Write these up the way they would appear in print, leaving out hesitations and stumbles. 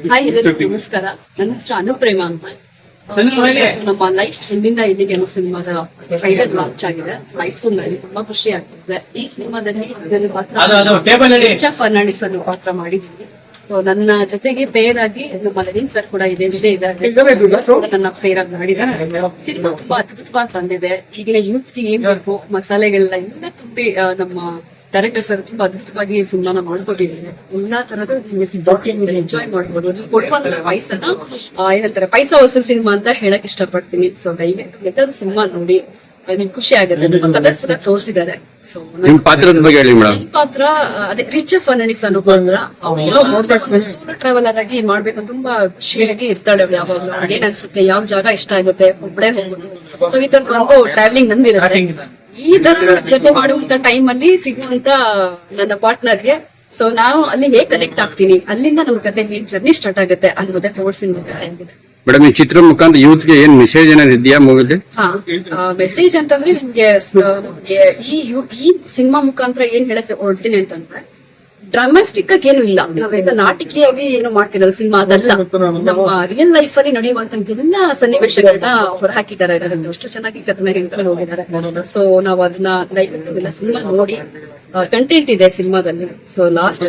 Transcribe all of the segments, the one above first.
Hi ಎಲ್ಲರಿಗೂ ನಮಸ್ಕಾರ. ನನ್ನ ಹೆಸರು ಅನುಪ್ರೇಮ ಅಂತ. ನಮ್ಮ ಲೈಫ್ ಇಲ್ಲಿಂದ ಇಲ್ಲಿಗೆ ಅನ್ನೋ ಸಿನಿಮಾದ ಟ್ರೈಲರ್ ಲಾಂಚ್ ಆಗಿದೆ ಮೈಸೂರಿನಲ್ಲಿ. ತುಂಬಾ ಖುಷಿ ಆಗ್ತಿದೆ. ಈ ಸಿನಿಮಾದಲ್ಲಿ ಫರ್ನಾಂಡಿಸ್ ಅನ್ನೋ ಪಾತ್ರ ಮಾಡಿದ್ದೀನಿ. ಸೊ ನನ್ನ ಜೊತೆಗೆ ಪೇರ್ ಆಗಿ ನಮ್ಮ ಲಲಿನ್ ಸರ್ ಕೂಡ ಇದೆ ನನ್ನ ಪೇರ್ ಆಗಿ ಮಾಡಿದ್ದಾರೆ. ಸಿನಿಮಾ ತುಂಬಾ ಅದ್ಭುತವಾಗಿ ಬಂದಿದೆ. ಈಗಿನ ಯೂತ್ಗೆ ಏನ್ ಬೇಕು ಮಸಾಲೆಗಳೆಲ್ಲ ಎಲ್ಲ ತುಂಬಿ ನಮ್ಮ ಡೈರೆಕ್ಟರ್ ಸರ್ ತುಂಬಾ ಅದ್ಭುತವಾಗಿ ಸಿನಿಮಾನ ಮಾಡ್ಕೊಟ್ಟಿದ್ದಾರೆ. ಎಲ್ಲಾ ತರದ ಎಂಜಾಯ್ ಮಾಡ್ಬೋದು. ನೀವು ಕೊಡುವಂತ ಪೈಸನ ಏನಂತಾರೆ ಪೈಸಾ ವಸೂಲ್ ಸಿನಿಮಾ ಅಂತ ಹೇಳಕ್ ಇಷ್ಟಪಡ್ತೀನಿ. ಸೊ ದಯವಿಟ್ಟು ಎಲ್ಲರೂ ಸಿನಿಮಾ ನೋಡಿ ನಿಮ್ಗೆ ಖುಷಿ ಆಗುತ್ತೆ. ತುಂಬಾ ಕಲರ್ಸ್ ಎಲ್ಲ ತೋರಿಸಿದ್ದಾರೆ. ಸೊ ಪಾತ್ರದ ಬಗ್ಗೆ ಹೇಳಿ ಮೇಡಮ್. ಪಾತ್ರ ಅದೇ ರಿಚ್ ಫರ್ನಾಂಡಿಸ್ ಅನ್ನೋ ಪಾತ್ರ ಸೋಲೋ ಟ್ರಾವೆಲರ್ ಆಗಿ ಮಾಡ್ಬೇಕು ತುಂಬಾ ಖುಷಿಯಾಗಿ ಇರ್ತಾಳೆ ಅವಳು. ಯಾವಾಗ್ಲೂ ಏನ್ ಅನ್ಸುತ್ತೆ, ಯಾವ ಜಾಗ ಇಷ್ಟ ಆಗುತ್ತೆ, ಒಬ್ಬಳೇ ಹೋಗೋದು. ಸೊ ಈ ತರದ ಒಂದು ಟ್ರಾವೆಲಿಂಗ್ ನಂದಿರುತ್ತೆ. ಈ ತರ ಜರ್ನಿ ಮಾಡುವಂತ ಟೈಮ್ ಅಲ್ಲಿ ಸಿಗುವಂತ ನನ್ನ ಪಾರ್ಟ್ನರ್ಗೆ ಸೊ ನಾವು ಅಲ್ಲಿ ಹೇಗೆ ಕನೆಕ್ಟ್ ಆಗ್ತೀನಿ, ಅಲ್ಲಿಂದ ನಮ್ಮ ಕತೆ ಹೇಗೆ ಜರ್ನಿ ಸ್ಟಾರ್ಟ್ ಆಗುತ್ತೆ ಅನ್ನೋದೇ ತೋರಿಸಿದ ಕತೆ ಆಗಿದೆ. ಮೇಡಮ್, ಈ ಚಿತ್ರ ಮುಖಾಂತರ ಯೂತ್ ಗೆ ಏನ್ ಮೆಸೇಜ್ ಏನಾದ್ರು ಇದೆಯಾ ಮೂವಿಲಿ? ಮೆಸೇಜ್ ಅಂತಂದ್ರೆ ನಿಮ್ಗೆ ಈ ಸಿನಿಮಾ ಮುಖಾಂತರ ಏನ್ ಹೇಳಕ್ಕೆ ಹೊರಡ್ತೀನಿ ಅಂತಂದ್ರೆ, ಡ್ರಾಮಾಸ್ಟಿಕ್ ಆಗಿ ಏನು ಇಲ್ಲ. ನಾವೆಲ್ಲ ನಾಟಕೀಯಾಗಿ ಏನು ಮಾಡ್ತಿರೋದು ಸಿನಿಮಾ ಅದಲ್ಲ. ನಮ್ಮ ರಿಯಲ್ ಲೈಫ್ ಅಲ್ಲಿ ನಡೆಯುವಂತ ಎಲ್ಲ ಸನ್ನಿವೇಶಗಳನ್ನ ಹೊರಹಾಕಿದ್ದಾರೆ. ಅಷ್ಟು ಚೆನ್ನಾಗಿ ಕಥನ ಹೇಳ್ಕೊಂಡು ಹೋಗಿದ್ದಾರೆ. ಸೊ ನಾವು ಅದನ್ನ ಲೈವ್ ಸಿನಿಮಾ ನೋಡಿ ಕಂಟೆಂಟ್ ಇದೆ ಸಿನಿಮಾದಲ್ಲಿ. ಸೊ ಲಾಸ್ಟ್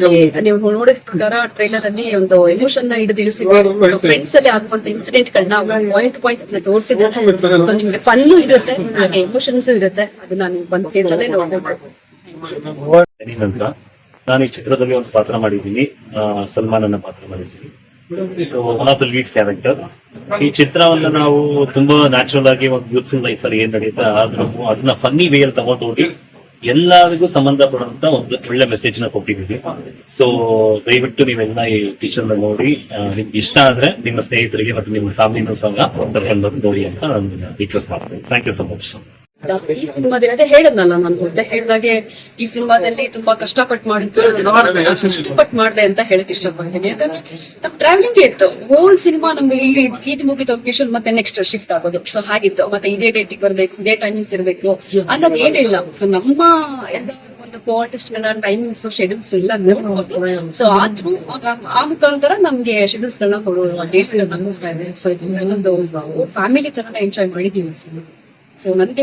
ನೀವು ನೋಡಿದ ಪ್ರಕಾರ ಟ್ರೈಲರ್ ಅಲ್ಲಿ ಒಂದು ಎಮೋಷನ್ ನ ಹಿಡಿದಿಳಿಸಿದ್ದಾರೆ. ಫ್ರೆಂಡ್ಸ್ ಅಲ್ಲಿ ಆಗುವಂತ ಇನ್ಸಿಡೆಂಟ್ ಗಳನ್ನ ಪಾಯಿಂಟ್ ತೋರಿಸಿದ್ದಾರೆ. ಸೊ ನಿಮ್ಗೆ ಫನ್ನು ಇರುತ್ತೆ, ಹಾಗೆ ಎಮೋಷನ್ಸ್ ಇರುತ್ತೆ. ಅದನ್ನ ನೀವು ಬಂದು ಥಿಯೇಟರ್ ನೋಡ್ಬೋದು. ನಾನು ಈ ಚಿತ್ರದಲ್ಲಿ ಒಂದು ಪಾತ್ರ ಮಾಡಿದ್ದೀನಿ, ಸಲ್ಮಾನ್ ಅನ್ನ ಪಾತ್ರ ಮಾಡಿದ್ದೀನಿ. So one of the lead character. ಈ ಚಿತ್ರವನ್ನು ನಾವು ತುಂಬಾ ನ್ಯಾಚುರಲ್ ಆಗಿ ಒಂದು ಯೂತ್ಫುಲ್ ಲೈಫ್ ಅಲ್ಲಿ ಏನ್ ನಡೆಯುತ್ತೆ ಅದನ್ನ ಫನ್ನಿ ವೇ ಅಲ್ಲಿ ತಗೊಂಡೋಗಿ ಎಲ್ಲರಿಗೂ ಸಂಬಂಧ ಪಡುವಂತ ಒಂದು ಒಳ್ಳೆ ಮೆಸೇಜ್ ನ ಕೊಟ್ಟಿದ್ದೀವಿ. ಸೊ ದಯವಿಟ್ಟು ನೀವೆಲ್ಲ ಈ ಪಿಕ್ಚರ್ ನೋಡಿ ನಿಮ್ಗೆ ಇಷ್ಟ ಆದ್ರೆ ನಿಮ್ಮ ಸ್ನೇಹಿತರಿಗೆ ಮತ್ತು ನಿಮ್ಮ ಫ್ಯಾಮಿಲಿನೂ ಸಹ ಕರ್ಕೊಂಡು ನೋಡಿ ಅಂತ ನಾನು ರಿಕ್ವೆಸ್ಟ್ ಮಾಡ್ತೀನಿ. Thank you so much. ಈ ಸಿನಿಮಾದಲ್ಲಿ ಅದೇ ಹೇಳದ್ನಲ್ಲ, ನಾನು ಹೇಳಿದಾಗೆ ಈ ಸಿನಿಮಾದಲ್ಲಿ ತುಂಬಾ ಕಷ್ಟಪಟ್ಟು ಮಾಡಿದೆ ಅಂತ ಹೇಳಕ್ ಇಷ್ಟಪಡ್ತೀನಿ. ಯಾಕಂದ್ರೆ ನಮ್ ಟ್ರಾವೆಲಿಂಗ್ ಇತ್ತು. ಹೋಲ್ ಸಿನಿಮಾ ನಮ್ಗೆ ಇದು ಮೂವಿ ಲೊಕೇಶನ್ ಮತ್ತೆ ನೆಕ್ಸ್ಟ್ ಶಿಫ್ಟ್ ಆಗೋದು. ಸೊ ಹಾಗಿತ್ತು. ಮತ್ತೆ ಇದೇ ಡೇಟಿಗೆ ಬರ್ಬೇಕು, ಇದೇ ಟೈಮಿಂಗ್ಸ್ ಇರ್ಬೇಕು ಅನ್ನೋದು ಏನಿಲ್ಲ. ಸೊ ನಮ್ಮ ಎಲ್ಲ ಒಂದು ಆರ್ಟಿಸ್ಟ್ ಟೈಮಿಂಗ್ಸ್ ಶೆಡ್ಯೂಲ್ಸ್ ಎಲ್ಲ ನೋಡ್ಕೊಂಡು ಸೊ ಆದ್ರೂ ಆ ಮುಖಾಂತರ ನಮ್ಗೆ ಶೆಡ್ಯೂಲ್ಸ್ ಗಳನ್ನ ಕೊಡುವ ಡೇಟ್ಸ್ ಗಳನ್ನ ನೋಡ್ತಾ ಇದೆ. ಸೊ ಇದೊಂದು ಫ್ಯಾಮಿಲಿ ತರ ಎಂಜಾಯ್ ಮಾಡಿದೀವಿ. ಸೊ ನನಗೆ